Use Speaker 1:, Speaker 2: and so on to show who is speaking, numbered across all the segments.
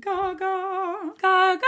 Speaker 1: Gaga, Gaga.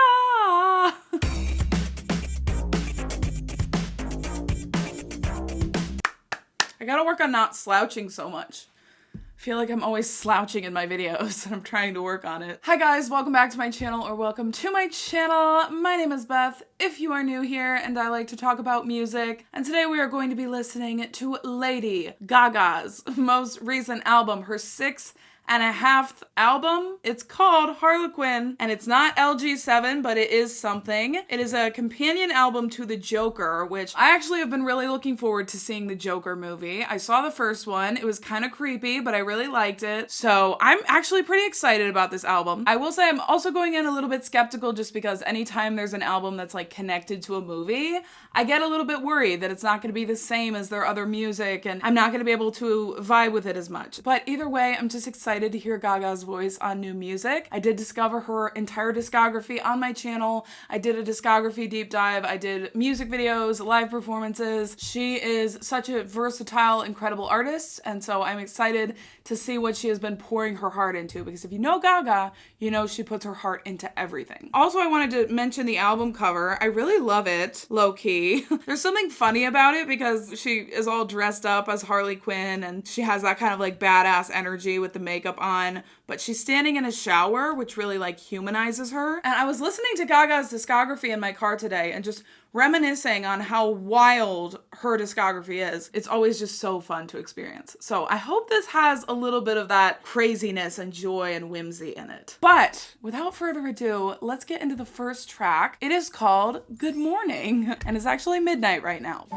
Speaker 1: I gotta work on not slouching so much. I feel like I'm always slouching in my videos and I'm trying to work on it. Hi guys, welcome back to my channel, or welcome to my channel. My name is Beth, if you are new here, and I like to talk about music. And today we are going to be listening to Lady Gaga's most recent album, her 6.5th album. It's called Harlequin, and it's not LG7, but it is something. It is a companion album to The Joker, which I actually have been really looking forward to seeing the Joker movie. I saw the first one. It was kind of creepy, but I really liked it. So I'm actually pretty excited about this album. I will say I'm also going in a little bit skeptical just because anytime there's an album that's like connected to a movie, I get a little bit worried that it's not going to be the same as their other music and I'm not going to be able to vibe with it as much. But either way, I'm just excited to hear Gaga's voice on new music. I did discover her entire discography on my channel. I did a discography deep dive. I did music videos, live performances. She is such a versatile, incredible artist, and so I'm excited to see what she has been pouring her heart into, because if you know Gaga, you know she puts her heart into everything. Also, I wanted to mention the album cover. I really love it, low-key. There's something funny about it because she is all dressed up as Harley Quinn and she has that kind of like badass energy with the makeup on, but she's standing in a shower, which really like humanizes her. And I was listening to Gaga's discography in my car today and just reminiscing on how wild her discography is. It's always just so fun to experience. So I hope this has a little bit of that craziness and joy and whimsy in it. But without further ado, let's get into the first track. It is called Good Morning, and it's actually midnight right now.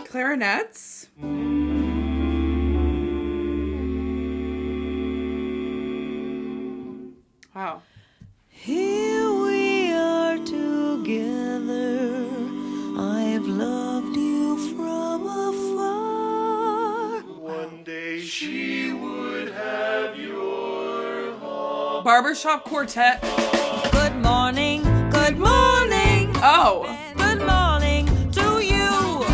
Speaker 1: Clarinets. Wow.
Speaker 2: Here we are together. I've loved you from afar.
Speaker 3: One day she would have your heart.
Speaker 1: Barbershop Quartet.
Speaker 2: Good morning, good morning.
Speaker 1: Oh.
Speaker 2: Good morning to you.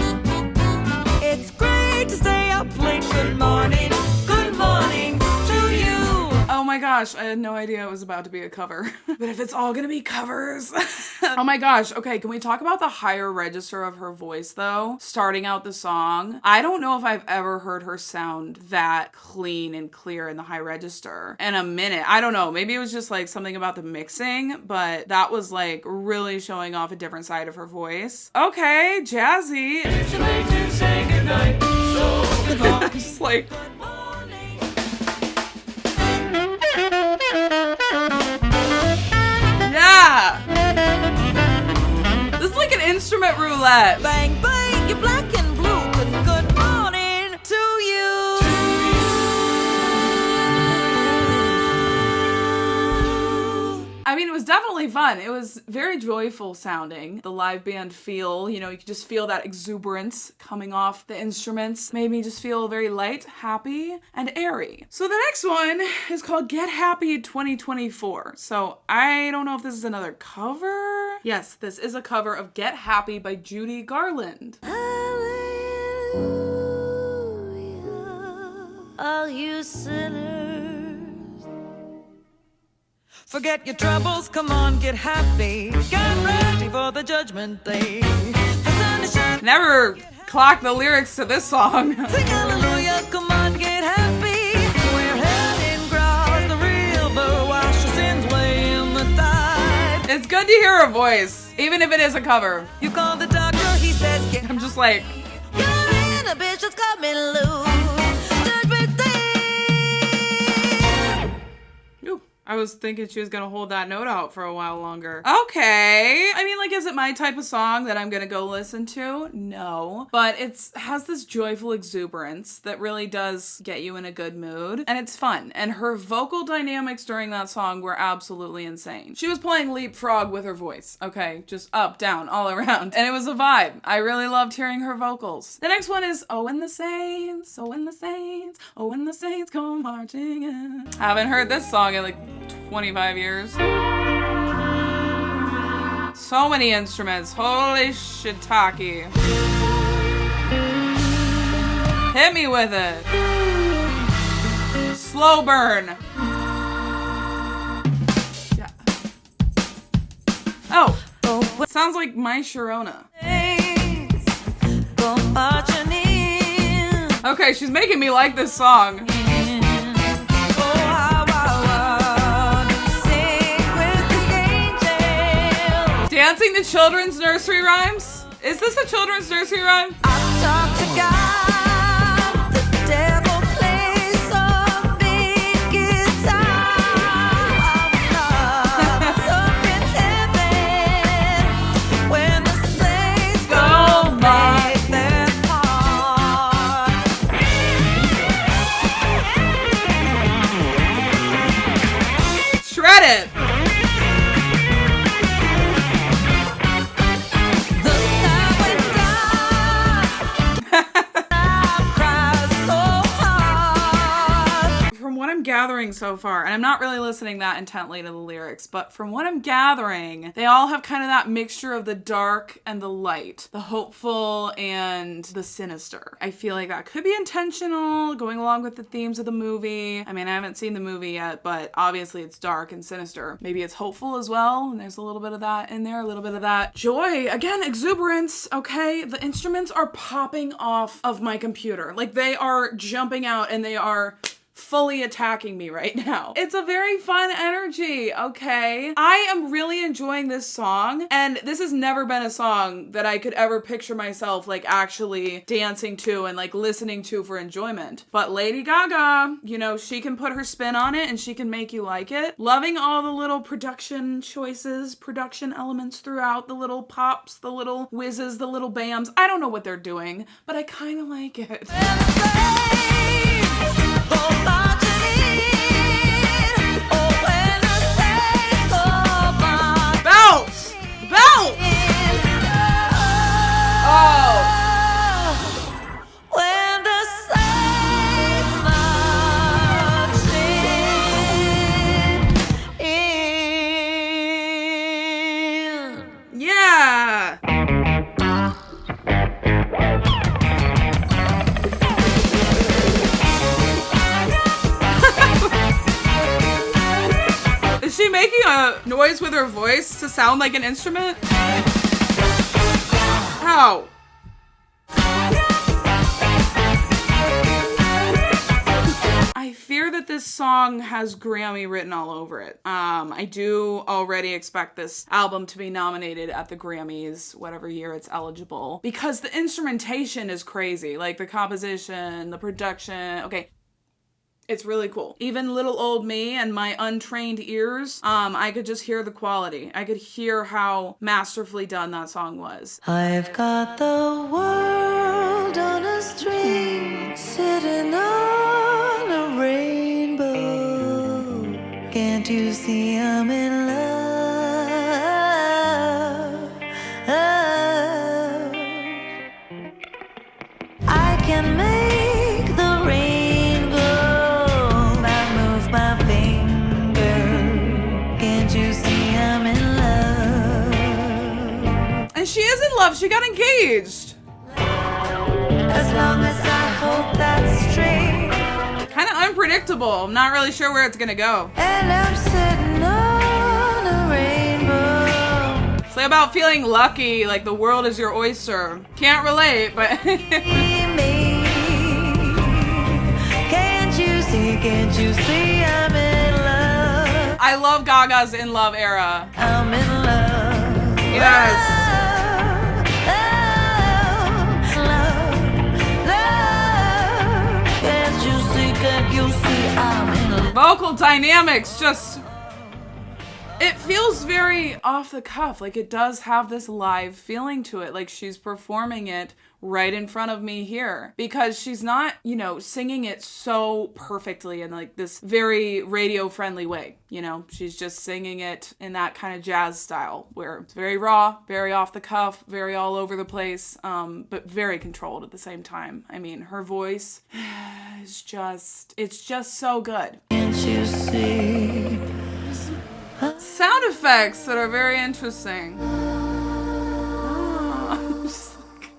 Speaker 2: It's great to stay up late. Good morning to you.
Speaker 1: Oh my gosh, I had no idea it was about to be a cover. But if it's all gonna be covers. Oh my gosh, okay, can we talk about the higher register of her voice though? Starting out the song. I don't know if I've ever heard her sound that clean and clear in the high register in a minute. I don't know, maybe it was just like something about the mixing, but that was like really showing off a different side of her voice. Okay, jazzy.
Speaker 3: It's late to say goodnight, so
Speaker 1: I'm just like... Yeah! This is like an instrument roulette.
Speaker 2: Bang, bang, you're black and blue. Good morning to you.
Speaker 1: I mean, it was definitely fun. It was very joyful sounding. The live band feel, you know, you could just feel that exuberance coming off the instruments. Made me just feel very light, happy, and airy. So the next one is called Get Happy 2024. So I don't know if this is another cover. Yes, this is a cover of Get Happy by Judy Garland.
Speaker 2: Hallelujah, all you sinners. Forget your troubles, come on, get happy. Get ready for the judgment day. The sun is shining.
Speaker 1: Never clocked the lyrics to this song.
Speaker 2: Sing hallelujah, come on, get happy. We're heading across the river, wash your sins away in the tide.
Speaker 1: It's good to hear her voice, even if it is a cover.
Speaker 2: You call the doctor, he says, get
Speaker 1: I'm just like...
Speaker 2: your inhibitions coming loose. Judgment day.
Speaker 1: Ooh, I was thinking she was gonna hold that note out for a while longer. Okay. I mean, like, is it my type of song that I'm gonna go listen to? No. But it has this joyful exuberance that really does get you in a good mood. And it's fun. And her vocal dynamics during that song were absolutely insane. She was playing leapfrog with her voice. Okay, just up, down, all around. And it was a vibe. I really loved hearing her vocals. The next one is Oh, when the Saints, oh, when the Saints, oh, when the Saints come marching in. I haven't heard this song in like 25 years. So many instruments. Holy shiitake. Hit me with it. Slow burn. Yeah. Oh, sounds like My Sharona. Okay, she's making me like this song. Dancing to children's nursery rhymes? Is this a children's nursery rhyme?
Speaker 2: I talk to God, the devil plays a big guitar. Up in heaven, when the saints go make their part.
Speaker 1: Shred it!
Speaker 2: The sky went dark. I cried so hard.
Speaker 1: From what I'm gathering so far, and I'm not really listening that intently to the lyrics, but from what I'm gathering, they all have kind of that mixture of the dark and the light, the hopeful and the sinister. I feel like that could be intentional, going along with the themes of the movie. I mean, I haven't seen the movie yet, but obviously it's dark and sinister. Maybe it's hopeful as well, and there's a little bit of that in there, a little bit of that joy. Again, exuberance, okay? The instruments are popping off of my computer. Like, they are jumping out and they are fully attacking me right now. It's a very fun energy, okay? I am really enjoying this song, and this has never been a song that I could ever picture myself like actually dancing to and like listening to for enjoyment. But Lady Gaga, you know, she can put her spin on it and she can make you like it. Loving all the little production choices, production elements throughout, the little pops, the little whizzes, the little bams. I don't know what they're doing, but I kind of like it. Bounce! Bounce! Oh!
Speaker 2: When the saints march in.
Speaker 1: Yeah! Is she making a noise with her voice to sound like an instrument? How? I fear that this song has Grammy written all over it. I do already expect this album to be nominated at the Grammys, whatever year it's eligible, because the instrumentation is crazy. Like the composition, the production. Okay. It's really cool. Even little old me and my untrained ears, I could just hear the quality. I could hear how masterfully done that song was.
Speaker 2: I've got the world on a string, sitting on a rainbow. Can't you see I'm in love? I can make the rain go. I move my finger. Can't you see I'm in love?
Speaker 1: And she is in love. She got engaged.
Speaker 2: As long as I hold that string,
Speaker 1: Kind of unpredictable. I'm not really sure where it's gonna go.
Speaker 2: and I'm sitting on a rainbow.
Speaker 1: It's like about feeling lucky, like the world is your oyster. Can't relate, but
Speaker 2: Me. Can't you see I'm in love?
Speaker 1: I love Gaga's In Love era.
Speaker 2: I'm in love.
Speaker 1: Yes.
Speaker 2: Love. Can't you see I'm in love?
Speaker 1: Vocal dynamics just... It feels very off the cuff. Like it does have this live feeling to it. Like she's performing it right in front of me here. Because she's not, you know, singing it so perfectly in like this very radio friendly way. You know, she's just singing it in that kind of jazz style where it's very raw, very off the cuff, very all over the place, but very controlled at the same time. I mean, her voice is just, it's just so good.
Speaker 2: Can't you see?
Speaker 1: Sound effects that are very interesting. Oh, I'm just like...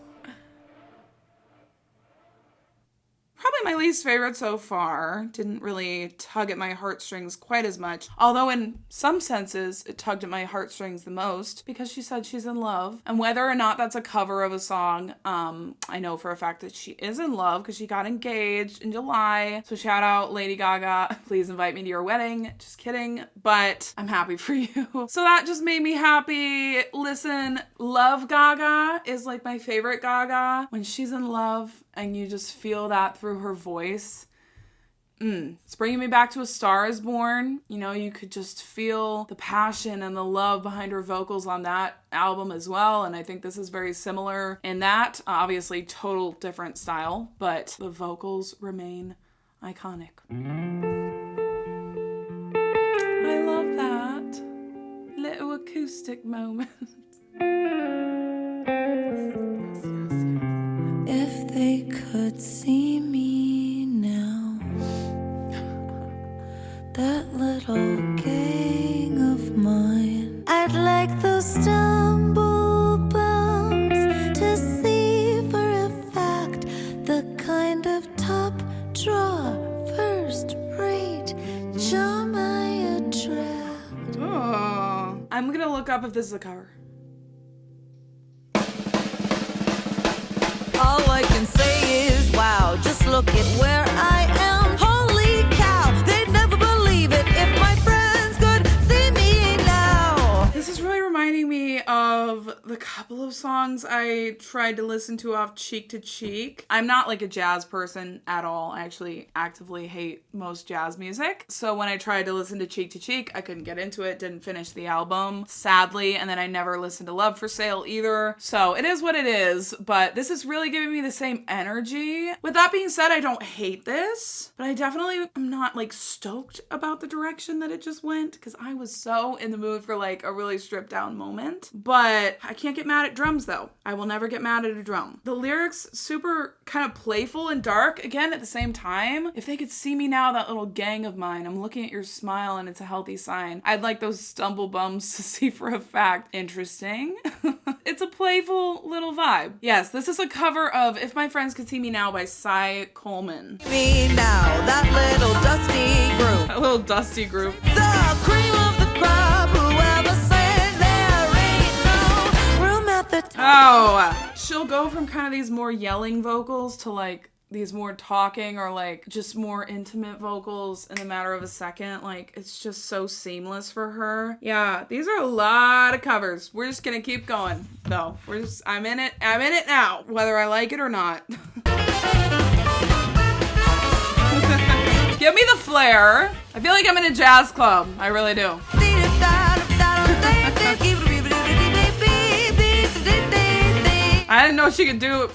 Speaker 1: Probably my least favorite so far. Didn't really tug at my heartstrings quite as much. Although in some senses, it tugged at my heartstrings the most because she said she's in love. And whether or not that's a cover of a song, I know for a fact that she is in love because she got engaged in July. So shout out Lady Gaga. Please invite me to your wedding. Just kidding. But I'm happy for you. So that just made me happy. Listen, Love Gaga is like my favorite Gaga. When she's in love and you just feel that through her voice. It's bringing me back to A Star Is Born. You know, you could just feel the passion and the love behind her vocals on that album as well. And I think this is very similar in that. Obviously, total different style, but the vocals remain iconic. I love that. Little acoustic moment.
Speaker 2: If they could see me now, that little gang of mine, I'd like those stumble bumps to see for a fact the kind of top draw, first rate charm I attract.
Speaker 1: Oh, I'm gonna look up if this is a cover.
Speaker 2: All I can say is wow, just look at where I am. Holy cow, they'd never believe it if my friends could see me now.
Speaker 1: This is really reminding me of the couple of songs I tried to listen to off Cheek to Cheek. I'm not like a jazz person at all. I actually actively hate most jazz music. So when I tried to listen to Cheek, I couldn't get into it, didn't finish the album, sadly. And then I never listened to Love for Sale either. So it is what it is, but this is really giving me the same energy. With that being said, I don't hate this, but I definitely am not like stoked about the direction that it just went because I was so in the mood for like a really stripped down moment. But I can't get mad at drums though. I will never get mad at a drum. The lyrics super kind of playful and dark again at the same time. If they could see me now, that little gang of mine, I'm looking at your smile and it's a healthy sign. I'd like those stumble bumps to see for a fact. Interesting. It's a playful little vibe. Yes, this is a cover of If My Friends Could See Me Now by Cy Coleman.
Speaker 2: Me now, that little dusty group.
Speaker 1: That little dusty group.
Speaker 2: The cream of the crop, whoever said there ain't no room at the top.
Speaker 1: Oh, she'll go from kind of these more yelling vocals to like these more talking or like just more intimate vocals in a matter of a second. Like it's just so seamless for her. Yeah, these are a lot of covers. We're just gonna keep going though. I'm in it now, whether I like it or not. Give me the flair. I feel like I'm in a jazz club. I really do. I didn't know she could do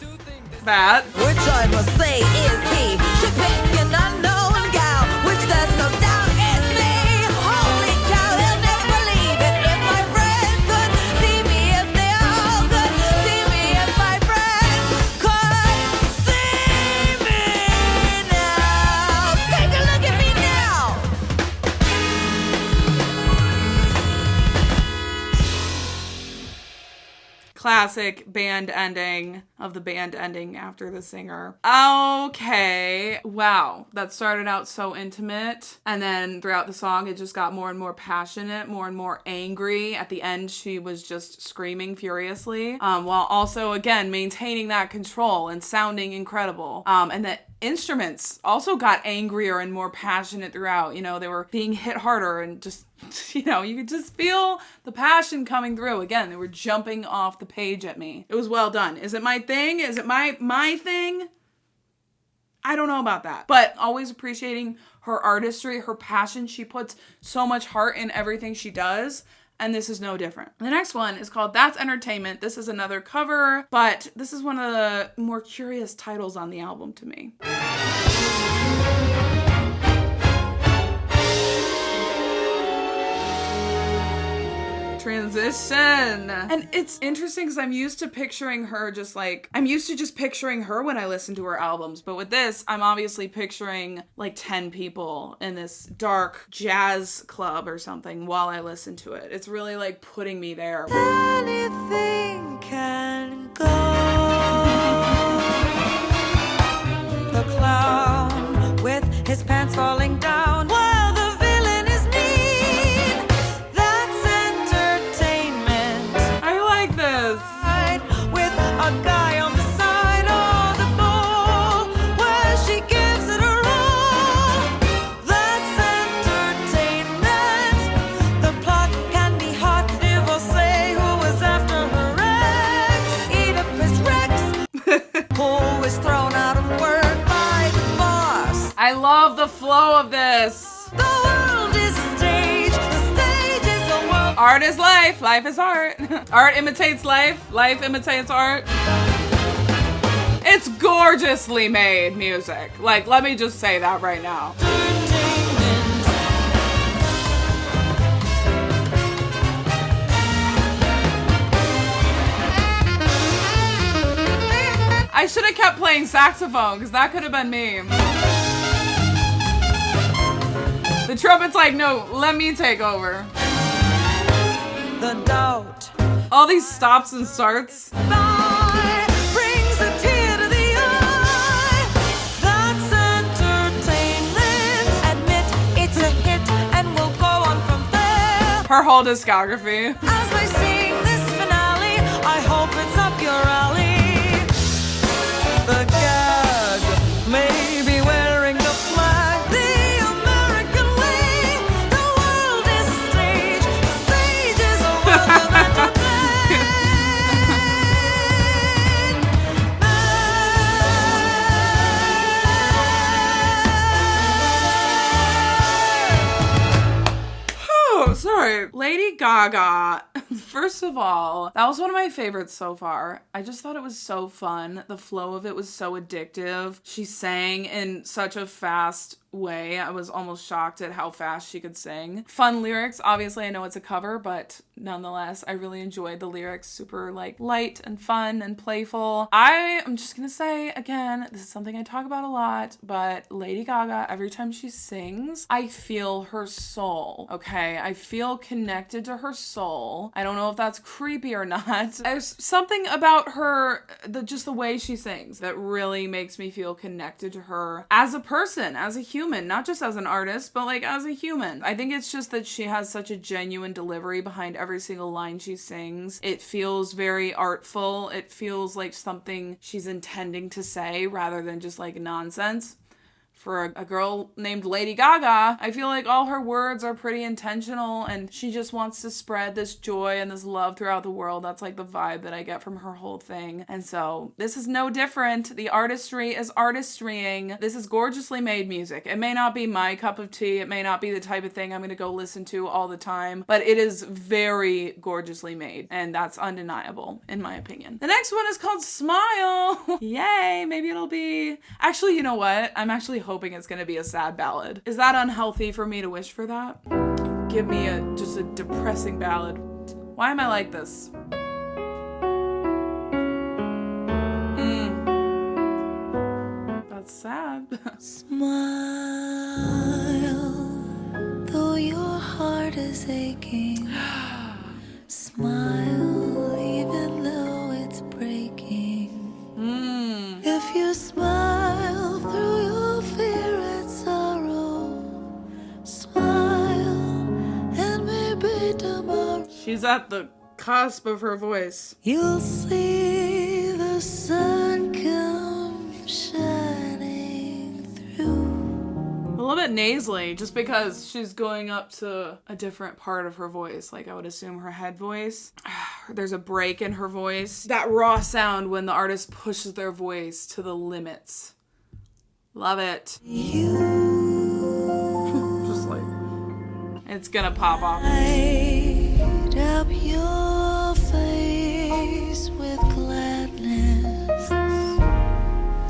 Speaker 1: that.
Speaker 2: Which I must say is he. She pick an unknown gal, which there's no doubt is me. Holy cow, they'll never believe it if my friends could see me, if they all could see me, if my friends could see me now. Take a look at me now.
Speaker 1: Classic band ending of the band ending after the singer. Okay. Wow. That started out so intimate. And then throughout the song, it just got more and more passionate, more and more angry. At the end, she was just screaming furiously, while also, again, maintaining that control and sounding incredible. And the instruments also got angrier and more passionate throughout. You know, they were being hit harder and just, you know, you could just feel the passion coming through. Again, they were jumping off the page at me. It was well done. Is it my thing? Is it my thing? I don't know about that. But always appreciating her artistry, her passion. She puts so much heart in everything she does. And this is no different. The next one is called That's Entertainment. This is another cover, but this is one of the more curious titles on the album to me. Transition. And it's interesting because I'm used to picturing her just picturing her when I listen to her albums. But with this, I'm obviously picturing like 10 people in this dark jazz club or something while I listen to it. It's really like putting me there.
Speaker 2: Anything can go. The clown his pants falling down while the villain is mean. That's entertainment.
Speaker 1: I like this.
Speaker 2: With a guy on the side of the ball where she gives it her all. That's entertainment. The plot can be hot. Divorcee who was after her ex. Oedipus Rex who was thrown out of work by the boss.
Speaker 1: I love the flow of this.
Speaker 2: The world is a stage. The stage is a world.
Speaker 1: Art is life. Life is art. Art imitates life. Life imitates art. It's gorgeously made music. Like, let me just say that right now. I should have kept playing saxophone because that could have been me. The trumpet's like, no, let me take over.
Speaker 2: The doubt
Speaker 1: All these stops and starts.
Speaker 2: by brings a tear to the eye. That's entertainment. Admit it's a hit and we'll go on from there.
Speaker 1: Her whole discography.
Speaker 2: As I sing this finale, I hope it's up your alley. The gag may be wearing the flag, the American way. The world is a stage. The stage is a world of
Speaker 1: Oh, sorry. Lady Gaga. First of all, that was one of my favorites so far. I just thought it was so fun. The flow of it was so addictive. She sang in such a fast way. I was almost shocked at how fast she could sing. Fun lyrics. Obviously, I know it's a cover, but nonetheless, I really enjoyed the lyrics. Super like light and fun and playful. I am just gonna say again, this is something I talk about a lot, but Lady Gaga, every time she sings, I feel her soul. Okay, I feel connected to her soul. I don't know if that's creepy or not. There's something about her, just the way she sings, that really makes me feel connected to her as a person, as a human, not just as an artist, but like as a human. I think it's just that she has such a genuine delivery behind every single line she sings. It feels very artful. It feels like something she's intending to say rather than just like nonsense. For a girl named Lady Gaga, I feel like all her words are pretty intentional and she just wants to spread this joy and this love throughout the world. That's like the vibe that I get from her whole thing. And so this is no different. The artistry is artistrying. This is gorgeously made music. It may not be my cup of tea. It may not be the type of thing I'm going to go listen to all the time, but it is very gorgeously made. And that's undeniable in my opinion. The next one is called Smile. Yay. Maybe it'll be, actually, you know what? I'm actually hoping it's gonna be a sad ballad. Is that unhealthy for me to wish for that? Give me just a depressing ballad. Why am I like this? That's sad.
Speaker 2: Smile, though your heart is aching. Smile, even though it's breaking. If you smile through your fear and sorrow, smile, and maybe tomorrow
Speaker 1: She's at the cusp of her voice.
Speaker 2: you'll see the sun come shining through.
Speaker 1: A little bit nasally, just because she's going up to a different part of her voice. Like I would assume her head voice. There's a break in her voice. That raw sound when the artist pushes their voice to the limits. Love it. Just like, it's gonna pop off.
Speaker 2: Light up your face with gladness.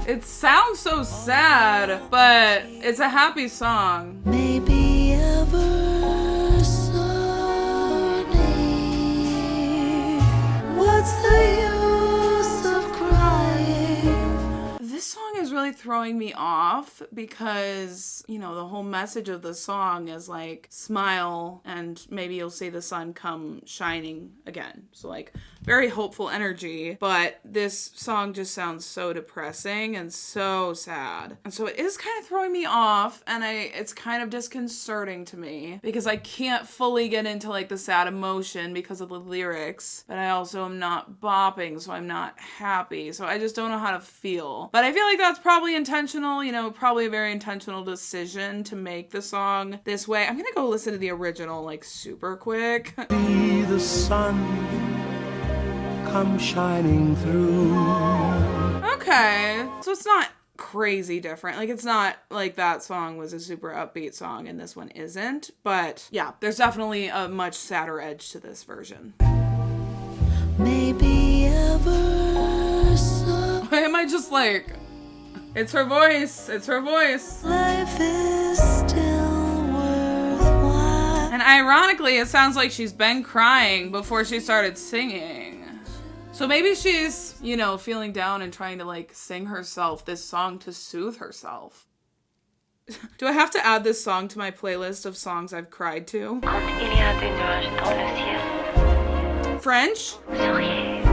Speaker 1: It sounds so sad, but it's a happy song.
Speaker 2: Maybe ever so near. What's the use of crying?
Speaker 1: This song is really throwing me off because, you know, the whole message of the song is like smile and maybe you'll see the sun come shining again. So like very hopeful energy, but this song just sounds so depressing and so sad. And so it is kind of throwing me off, and it's kind of disconcerting to me because I can't fully get into like the sad emotion because of the lyrics, but I also am not bopping, so I'm not happy. So I just don't know how to feel. But I feel like that's probably intentional, you know, probably a very intentional decision to make the song this way. I'm gonna go listen to the original like super quick.
Speaker 3: See the sun come shining through.
Speaker 1: Okay, so it's not crazy different. Like, it's not like that song was a super upbeat song and this one isn't. But yeah, there's definitely a much sadder edge to this version.
Speaker 2: Maybe ever so.
Speaker 1: Why am I just like, it's her voice, it's her voice.
Speaker 2: Life is still worthwhile.
Speaker 1: And ironically, it sounds like she's been crying before she started singing. So maybe she's, you know, feeling down and trying to like sing herself this song to soothe herself. Do I have to add this song to my playlist of songs I've cried to?
Speaker 4: Quand il y a des nuages dans le ciel,
Speaker 1: French?
Speaker 4: souriez.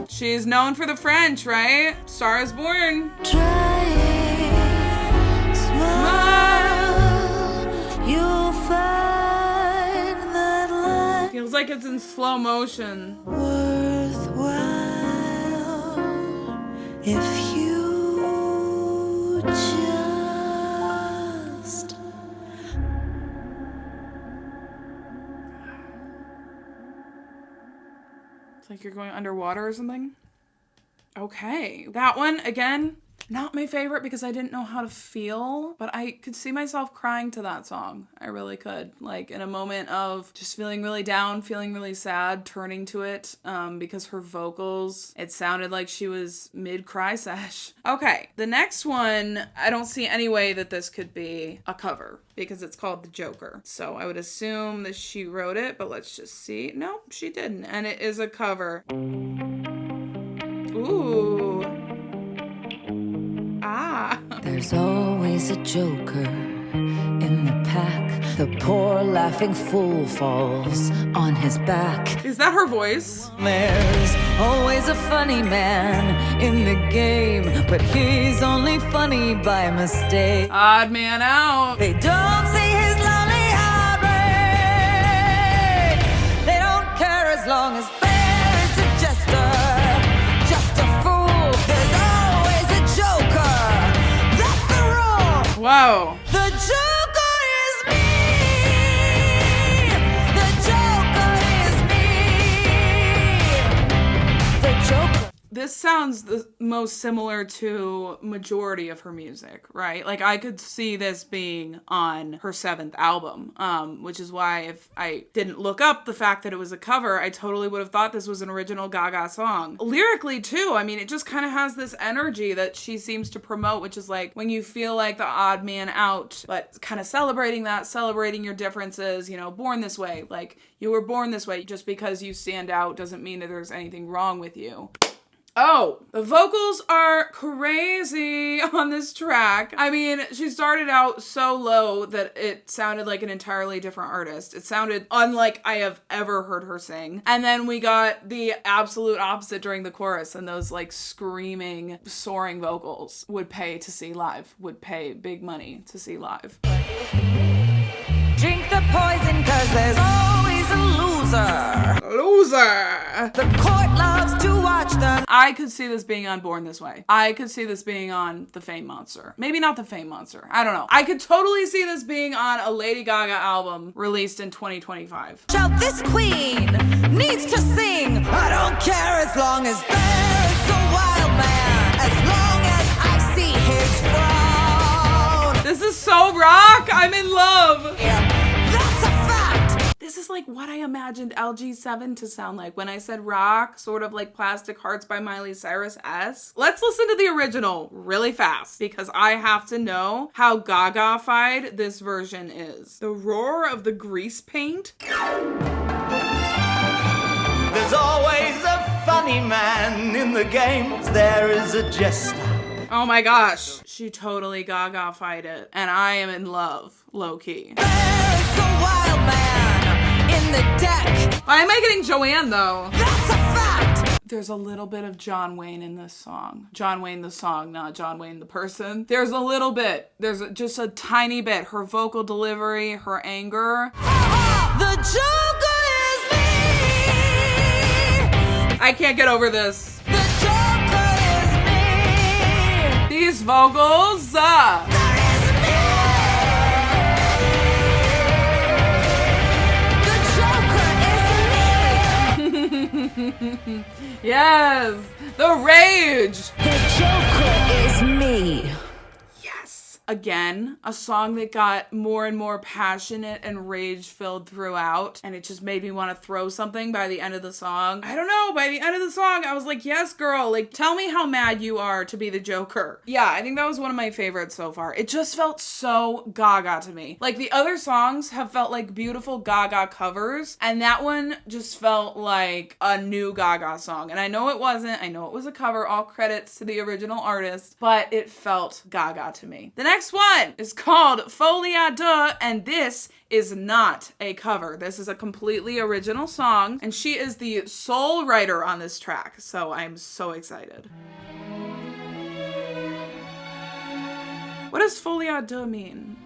Speaker 1: She's known for the French, right? Star is Born.
Speaker 2: Trying, smile, you'll find that life
Speaker 1: Feels like it's in slow motion.
Speaker 2: worthwhile if you just
Speaker 1: It's like you're going underwater or something. Okay. That one, again, not my favorite because I didn't know how to feel, but I could see myself crying to that song. I really could. Like, in a moment of just feeling really down, feeling really sad, turning to it, because her vocals, it sounded like she was mid-cry sesh. Okay, the next one, I don't see any way that this could be a cover because it's called The Joker. So I would assume that she wrote it, but let's just see. Nope, she didn't. And it is a cover. Ooh. Ah.
Speaker 2: There's always a joker in the pack. The poor laughing fool falls on his back.
Speaker 1: Is that her voice?
Speaker 2: There's always a funny man in the game, but he's only funny by mistake.
Speaker 1: Odd man out.
Speaker 2: They don't see his lonely heartbreak. They don't care as long as there's a jester, just a fool. There's always a joker. That's the rule.
Speaker 1: Whoa.
Speaker 2: The joker is me. The joker is me. The joker.
Speaker 1: This sounds the most similar to majority of her music, right? Like, I could see this being on her 7th album, which is why if I didn't look up the fact that it was a cover, I totally would have thought this was an original Gaga song. Lyrically, too, I mean, it just kind of has this energy that she seems to promote, which is like when you feel like the odd man out, but kind of celebrating that, celebrating your differences, you know, born this way. Like, you were born this way. Just because you stand out doesn't mean that there's anything wrong with you. Oh, the vocals are crazy on this track. I mean, she started out so low that it sounded like an entirely different artist. It sounded unlike I have ever heard her sing. And then we got the absolute opposite during the chorus, and those like screaming, soaring vocals. Would pay to see live. Would pay big money to see live.
Speaker 2: Drink the poison, 'cause there's always a loser.
Speaker 1: Loser!
Speaker 2: The court loves to watch them.
Speaker 1: I could see this being on Born This Way. I could see this being on The Fame Monster. Maybe not The Fame Monster. I don't know. I could totally see this being on a Lady Gaga album released in 2025.
Speaker 2: Shout, this queen needs to sing. I don't care as long as there's a wild man. As long as I see his frown.
Speaker 1: This is so rock. I'm in love.
Speaker 2: Yeah, that's a fact.
Speaker 1: This is like what I imagined LG7 to sound like when I said rock, sort of like Plastic Hearts by Miley Cyrus-esque. Let's listen to the original really fast because I have to know how Gaga-fied this version is. The roar of the grease paint.
Speaker 3: There's always a funny man in the games. There is a jester.
Speaker 1: Oh my gosh. She totally Gaga-fied it. And I am in love, low-key.
Speaker 2: There's a wild man in the deck.
Speaker 1: Why am I getting Joanne though?
Speaker 2: That's a fact.
Speaker 1: There's a little bit of John Wayne in this song. John Wayne the song, not John Wayne the person. There's a little bit. There's just a tiny bit. Her vocal delivery, her anger.
Speaker 2: The Joker is me.
Speaker 1: I can't get over this.
Speaker 2: The Joker is me.
Speaker 1: These vocals.
Speaker 2: There is me. The Joker is me.
Speaker 1: Yes, the rage.
Speaker 2: The Joker is me.
Speaker 1: Yes. Again, a song that got more and more passionate and rage-filled throughout, and it just made me want to throw something by the end of the song. I don't know, by the end of the song, I was like, yes, girl, like, tell me how mad you are to be the Joker. Yeah, I think that was one of my favorites so far. It just felt so Gaga to me. Like, the other songs have felt like beautiful Gaga covers, and that one just felt like a new Gaga song. And I know it wasn't. I know it was a cover, all credits to the original artist, but it felt Gaga to me. The next one is called Folie, Deux, and this is not a cover. This is a completely original song, and she is the sole writer on this track, so I'm so excited. What does Folie, Deux mean?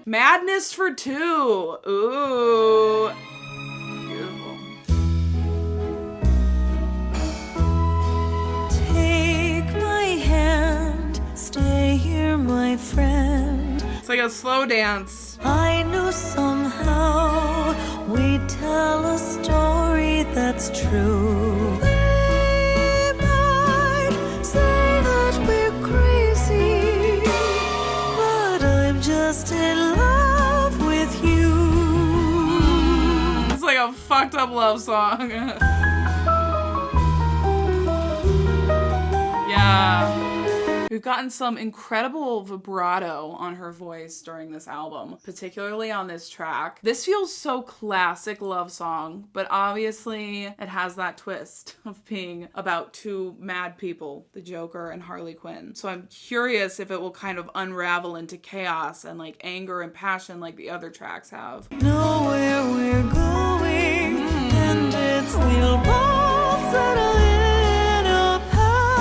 Speaker 1: Madness for two. Ooh. Beautiful.
Speaker 2: Take my hand, stay here, my friend.
Speaker 1: It's like a slow dance.
Speaker 2: I knew somehow we'd tell a story that's true. They might say that we're crazy, but I'm just in love with you.
Speaker 1: It's like a fucked up love song. Yeah. We've gotten some incredible vibrato on her voice during this album, particularly on this track. This feels so classic love song, but obviously it has that twist of being about two mad people, the Joker and Harley Quinn. So I'm curious if it will kind of unravel into chaos and like anger and passion like the other tracks have.
Speaker 2: Know where we're going, and it's we'll both settle in a paradise.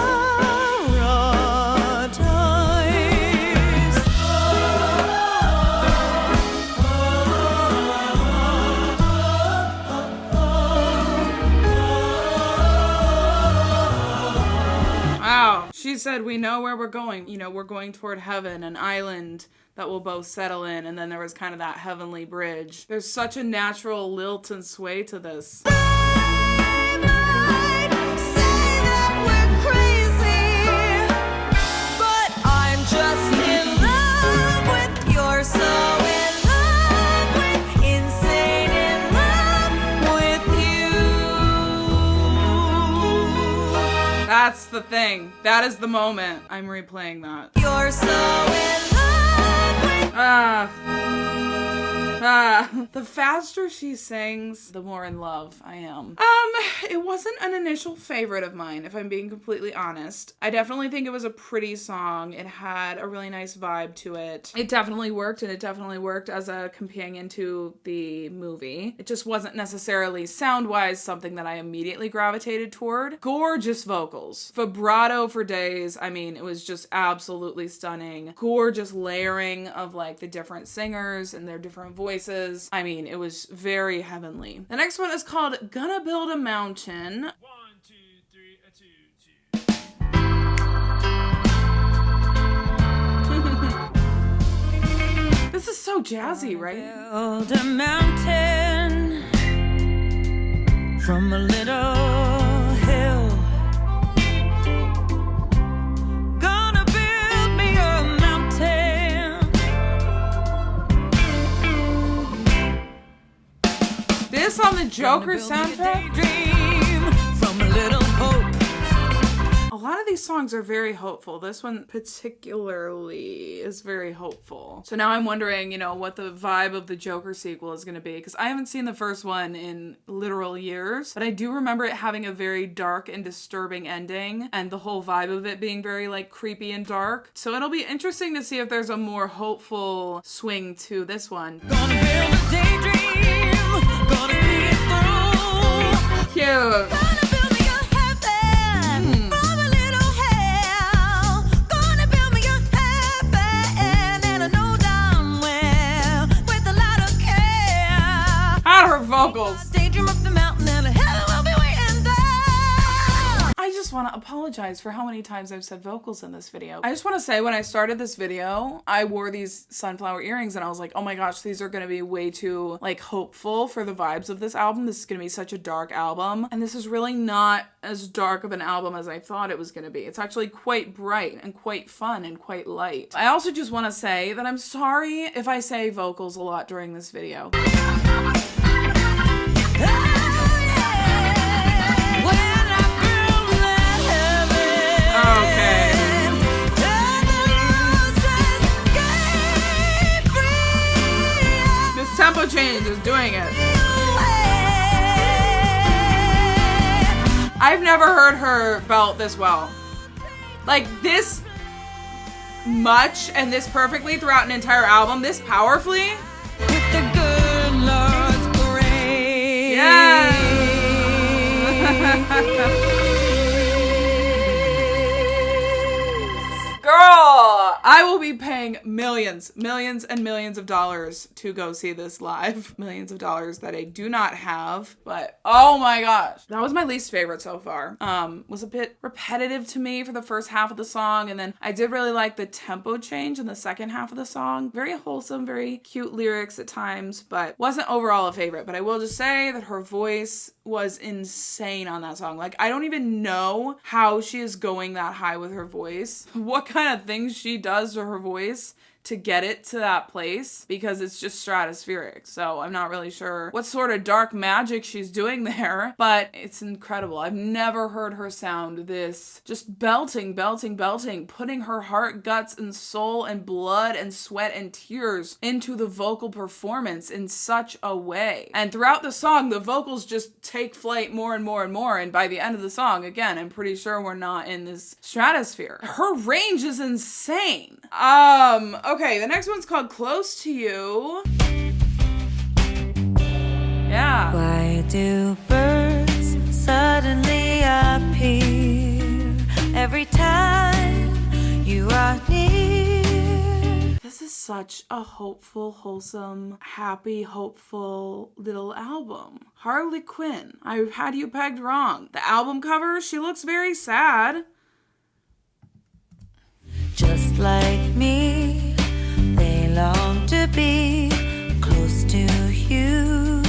Speaker 1: Wow. She said, we know where we're going. You know, we're going toward heaven, an island that we'll both settle in. And then there was kind of that heavenly bridge. There's such a natural lilt and sway to this.
Speaker 2: They might say that we're crazy, but I'm just in love with you're so in love with, insane in love with you.
Speaker 1: That's the thing. That is the moment. I'm replaying that.
Speaker 2: You're so in love with.
Speaker 1: The faster she sings, the more in love I am. It wasn't an initial favorite of mine, if I'm being completely honest. I definitely think it was a pretty song. It had a really nice vibe to it. It definitely worked, and it definitely worked as a companion to the movie. It just wasn't necessarily sound-wise something that I immediately gravitated toward. Gorgeous vocals. Vibrato for days. I mean, it was just absolutely stunning. Gorgeous layering of like the different singers and their different voices. I mean, it was very heavenly. The next one is called Gonna Build a Mountain.
Speaker 5: 1, 2, 3, 2, 2.
Speaker 1: This is so jazzy, right?
Speaker 2: Build a mountain from a little hill. Gonna build me a mountain.
Speaker 1: This on the Joker soundtrack?
Speaker 2: Dream from a little hope.
Speaker 1: A lot of these songs are very hopeful. This one particularly is very hopeful. So now I'm wondering, you know, what the vibe of the Joker sequel is going to be, because I haven't seen the first one in literal years, but I do remember it having a very dark and disturbing ending, and the whole vibe of it being very like creepy and dark. So it'll be interesting to see if there's a more hopeful swing to this one.
Speaker 2: Gonna build a daydream, gonna see it through.
Speaker 1: Cute.
Speaker 2: Gonna build me a heaven from a little hell. Gonna build me a heaven, and I know damn well with a lot of care.
Speaker 1: How are her vocals?
Speaker 2: Daydream up the mountain, and a heaven will be waiting there.
Speaker 1: I just want to apologize for how many times I've said vocals in this video. I just want to say, when I started this video, I wore these sunflower earrings and I was like, oh my gosh, these are going to be way too like hopeful for the vibes of this album. This is going to be such a dark album. And this is really not as dark of an album as I thought it was going to be. It's actually quite bright and quite fun and quite light. I also just want to say that I'm sorry if I say vocals a lot during this video. Tempo change is doing it. I've never heard her belt this well. Like this much and this perfectly throughout an entire album, this powerfully.
Speaker 2: With the good Lord's grace.
Speaker 1: Yeah. Girl, I will be paying millions and millions of dollars to go see this live. Millions of dollars that I do not have, but oh my gosh. That was my least favorite so far. Was a bit repetitive to me for the first half of the song, and then I did really like the tempo change in the second half of the song. Very wholesome, very cute lyrics at times, but wasn't overall a favorite. But I will just say that her voice was insane on that song. Like, I don't even know how she is going that high with her voice. What kind of things she does to her voice to get it to that place, because it's just stratospheric. So I'm not really sure what sort of dark magic she's doing there, but it's incredible. I've never heard her sound this just belting, putting her heart, guts, and soul and blood and sweat and tears into the vocal performance in such a way. And throughout the song, the vocals just take flight more and more and more. And by the end of the song, again, I'm pretty sure we're not in this stratosphere. Her range is insane. Okay, the next one's called Close to You. Yeah.
Speaker 2: Why do birds suddenly appear every time you are near?
Speaker 1: This is such a hopeful, wholesome, happy, hopeful little album. HARLEQUIN. I had you pegged wrong. The album cover, she looks very sad.
Speaker 2: Just like me, they long to be close to you.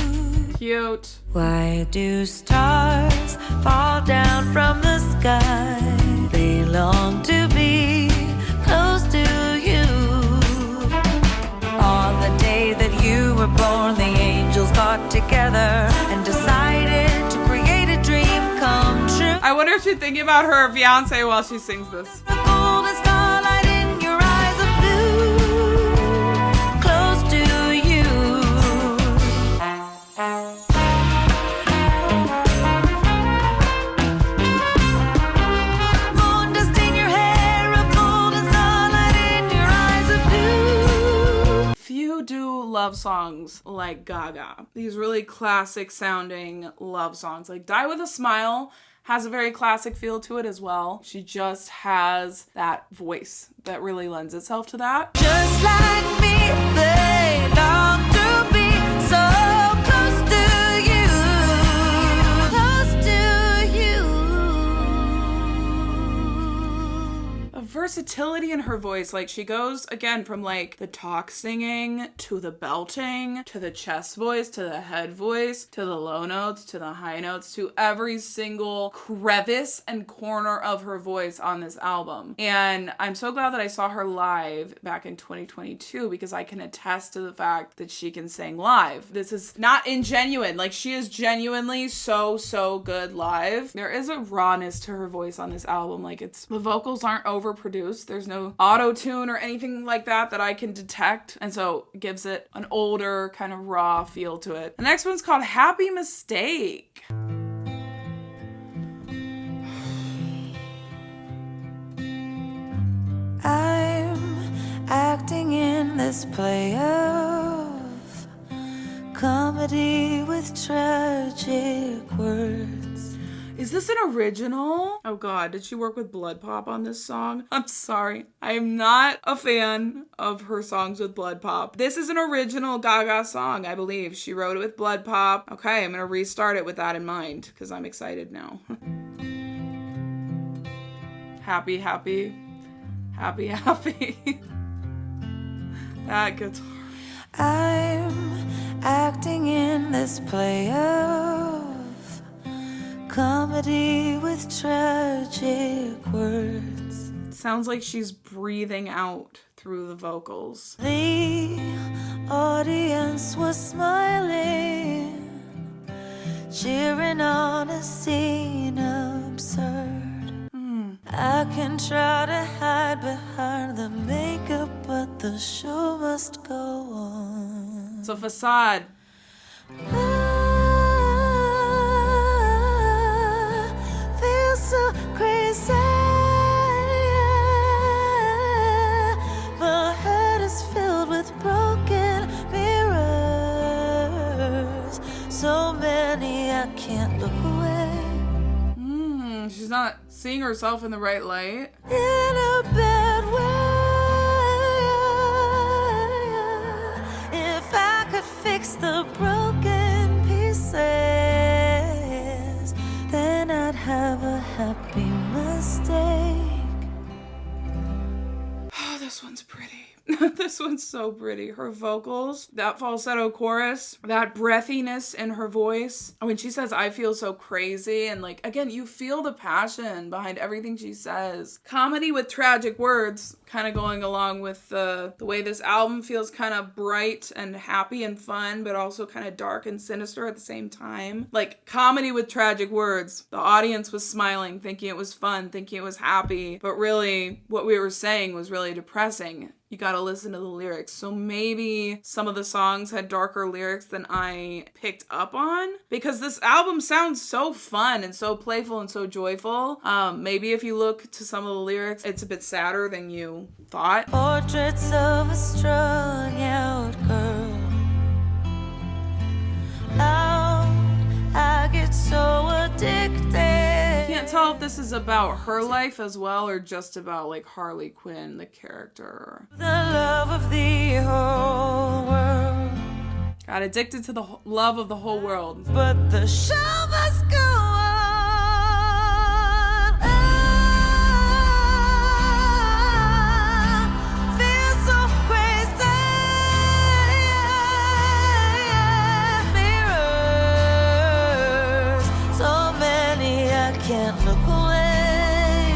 Speaker 1: Cute.
Speaker 2: Why do stars fall down from the sky? They long to be close to you. On the day that you were born, the angels got together and decided to create a dream come true.
Speaker 1: I wonder if she's thinking about her fiance while she sings this.
Speaker 2: The golden starlight in your eyes of blue, close to you. Moon dust in your hair, a golden starlight in your eyes of blue.
Speaker 1: Few do love songs like Gaga. These really classic sounding love songs. Like Die With a Smile has a very classic feel to it as well. She just has that voice that really lends itself to that.
Speaker 2: Just like me, they long to be so close to you, close to you.
Speaker 1: A versatility in her voice. Like she goes again from like the talk singing to the belting to the chest voice to the head voice to the low notes to the high notes to every single crevice and corner of her voice on this album. And I'm so glad that I saw her live back in 2022 because I can attest to the fact that she can sing live. This is not ingenuine. Like she is genuinely so good live. There is a rawness to her voice on this album. Like the vocals aren't overproduced. There's no auto-tune or anything like that I can detect. And so it gives it an older kind of raw feel to it. The next one's called Happy Mistake.
Speaker 2: I'm acting in this play of comedy with tragic words.
Speaker 1: Is this an original? Oh god, did she work with Blood Pop on this song? I'm sorry. I am not a fan of her songs with Blood Pop. This is an original Gaga song, I believe. She wrote it with Blood Pop. Okay, I'm gonna restart it with that in mind because I'm excited now. Happy, happy. Happy, happy. That guitar.
Speaker 2: I'm acting in this play of comedy with tragic words.
Speaker 1: Sounds like she's breathing out through the vocals.
Speaker 2: The audience was smiling, cheering on a scene absurd. I can try to hide behind the makeup, but the show must go on.
Speaker 1: It's a facade.
Speaker 2: I feel so crazy. My head is filled with broken mirrors. So many I can't look away.
Speaker 1: She's not seeing herself in the right light.
Speaker 2: In a bad way. If I could fix the broken pieces, then I'd have a happy mistake.
Speaker 1: Oh, this one's pretty. This one's so pretty. Her vocals, that falsetto chorus, that breathiness in her voice. When she says, I feel so crazy. And like, again, you feel the passion behind everything she says. Comedy with tragic words, kind of going along with the way this album feels kind of bright and happy and fun, but also kind of dark and sinister at the same time. Like comedy with tragic words. The audience was smiling, thinking it was fun, thinking it was happy. But really, what we were saying was really depressing. You gotta listen to the lyrics. So maybe some of the songs had darker lyrics than I picked up on, because this album sounds so fun and so playful and so joyful. Maybe if you look to some of the lyrics, it's a bit sadder than you thought.
Speaker 2: Portraits of a strung out girl. Now I get so addicted.
Speaker 1: Can't tell if this is about her life as well or just about like Harley Quinn, the character.
Speaker 2: The love of the whole world.
Speaker 1: Got addicted to the love of the whole world.
Speaker 2: But the show must go on. I feel so crazy. Mirrors, so many I can't look away.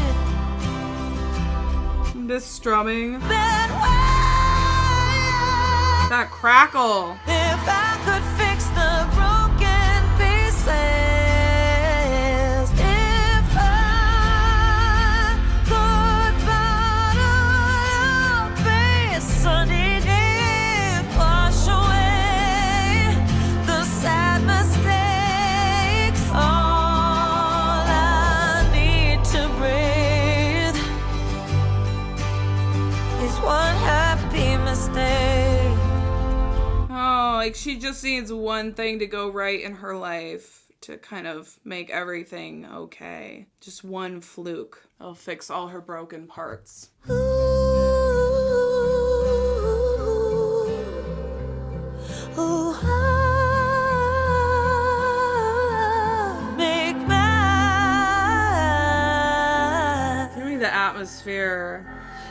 Speaker 1: This strumming,
Speaker 2: That way.
Speaker 1: that crackle.
Speaker 2: If I could fix the broken pieces, if I could bottle up a sunny day, wash away the sad mistakes, all I need to breathe is one happy mistake.
Speaker 1: Oh, like she just needs one thing to go right in her life to kind of make everything okay. Just one fluke. It'll fix all her broken parts.
Speaker 2: Ooh, I make my
Speaker 1: Give me the atmosphere.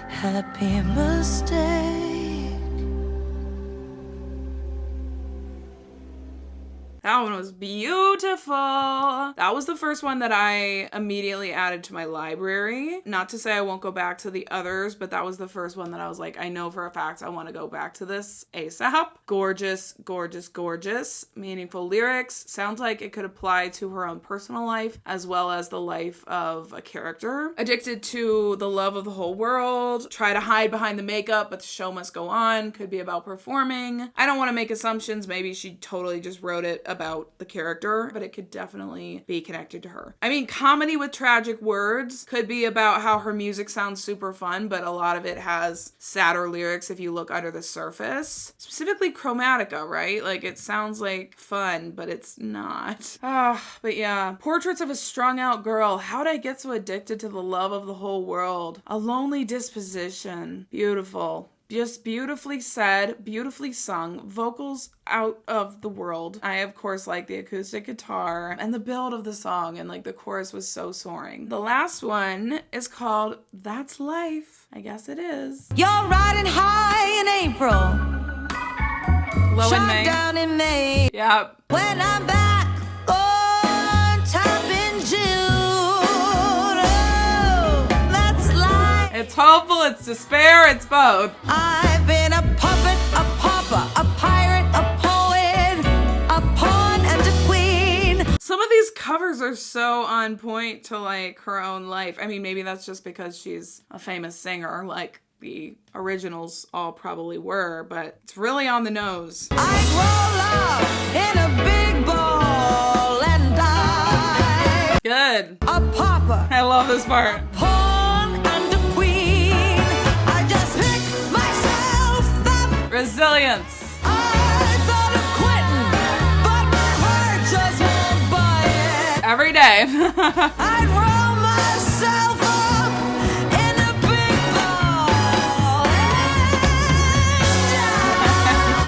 Speaker 2: happy mistake.
Speaker 1: That one was beautiful. That was the first one that I immediately added to my library. Not to say I won't go back to the others, but that was the first one that I was like, I know for a fact I want to go back to this ASAP. Gorgeous, gorgeous, gorgeous. Meaningful lyrics. Sounds like it could apply to her own personal life as well as the life of a character. Addicted to the love of the whole world. Try to hide behind the makeup, but the show must go on. Could be about performing. I don't want to make assumptions. Maybe she totally just wrote it about the character, but it could definitely be connected to her. I mean, comedy with tragic words could be about how her music sounds super fun, but a lot of it has sadder lyrics if you look under the surface. Specifically Chromatica, right? Like, it sounds like fun, but it's not. But yeah. Portraits of a strung out girl. How'd I get so addicted to the love of the whole world? A lonely disposition. Beautiful. Just beautifully said, beautifully sung, vocals out of the world. I, of course, like the acoustic guitar and the build of the song, and like the chorus was so soaring. The last one is called That's Life. I guess it is.
Speaker 2: You're riding high in April,
Speaker 1: Low in
Speaker 2: shot
Speaker 1: May.
Speaker 2: down in May.
Speaker 1: Yep.
Speaker 2: When I'm back on top in June, oh, that's life.
Speaker 1: It's hopeful, it's despair, it's both.
Speaker 2: I've been a puppet, a pauper, a pirate, a poet, a pawn and a queen.
Speaker 1: Some of these covers are so on point to like her own life. I mean, maybe that's just because she's a famous singer, like the originals all probably were, but it's really on the nose.
Speaker 2: I roll up in a big ball and die.
Speaker 1: Good.
Speaker 2: A pauper,
Speaker 1: I love this part.
Speaker 2: pawn and a queen. I just pick myself up.
Speaker 1: Resilience.
Speaker 2: I thought of quitting, but my heart just won't buy it.
Speaker 1: Every day.
Speaker 2: I'd roll myself up in a big ball and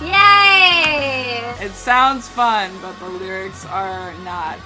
Speaker 2: die.
Speaker 4: Yay!
Speaker 1: It sounds fun, but the lyrics are not.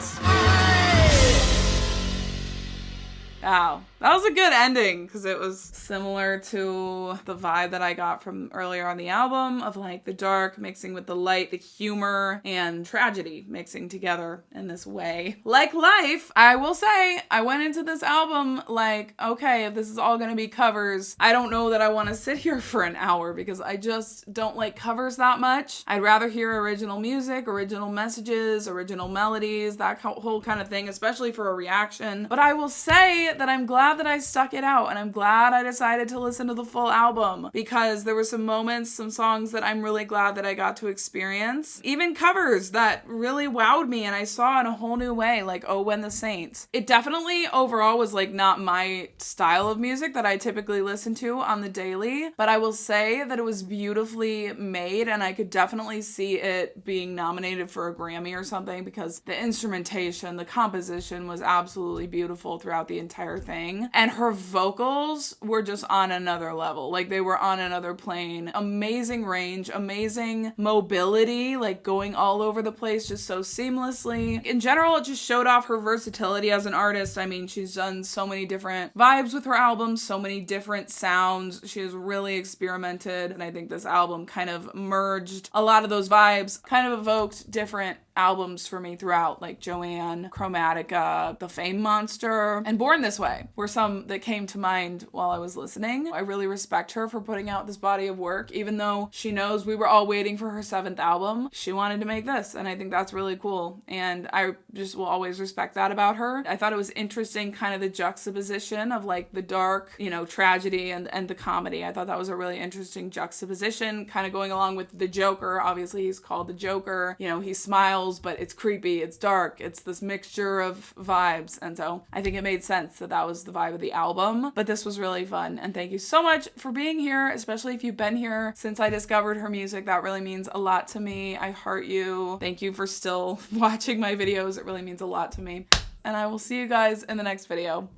Speaker 1: Wow. That was a good ending because it was similar to the vibe that I got from earlier on the album of like the dark mixing with the light, the humor, and tragedy mixing together in this way. Like life, I will say, I went into this album like, okay, if this is all gonna be covers, I don't know that I want to sit here for an hour because I just don't like covers that much. I'd rather hear original music, original messages, original melodies, that whole kind of thing, especially for a reaction. But I will say that I'm glad that I stuck it out, and I'm glad I decided to listen to the full album because there were some moments, some songs that I'm really glad that I got to experience. Even covers that really wowed me and I saw in a whole new way, like Oh When the Saints. It definitely overall was like not my style of music that I typically listen to on the daily, but I will say that it was beautifully made and I could definitely see it being nominated for a Grammy or something because the instrumentation, the composition was absolutely beautiful throughout the entire thing. And her vocals were just on another level. Like they were on another plane. Amazing range, amazing mobility, like going all over the place just so seamlessly. In general, it just showed off her versatility as an artist. I mean, she's done so many different vibes with her albums, so many different sounds. She has really experimented. And I think this album kind of merged a lot of those vibes, kind of evoked different albums for me throughout, like Joanne, Chromatica, The Fame Monster, and Born This Way were some that came to mind while I was listening. I really respect her for putting out this body of work, even though she knows we were all waiting for her 7th album. She wanted to make this, and I think that's really cool, and I just will always respect that about her. I thought it was interesting, kind of the juxtaposition of like the dark, you know, tragedy and the comedy. I thought that was a really interesting juxtaposition, kind of going along with the Joker. Obviously, he's called the Joker. You know, he smiles, but it's creepy, it's dark, it's this mixture of vibes, and so I think it made sense that that was the vibe of the album. But this was really fun, and thank you so much for being here, especially if you've been here since I discovered her music. That really means a lot to me. I heart you. Thank you for still watching my videos. It really means a lot to me, and I will see you guys in the next video.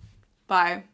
Speaker 1: Bye.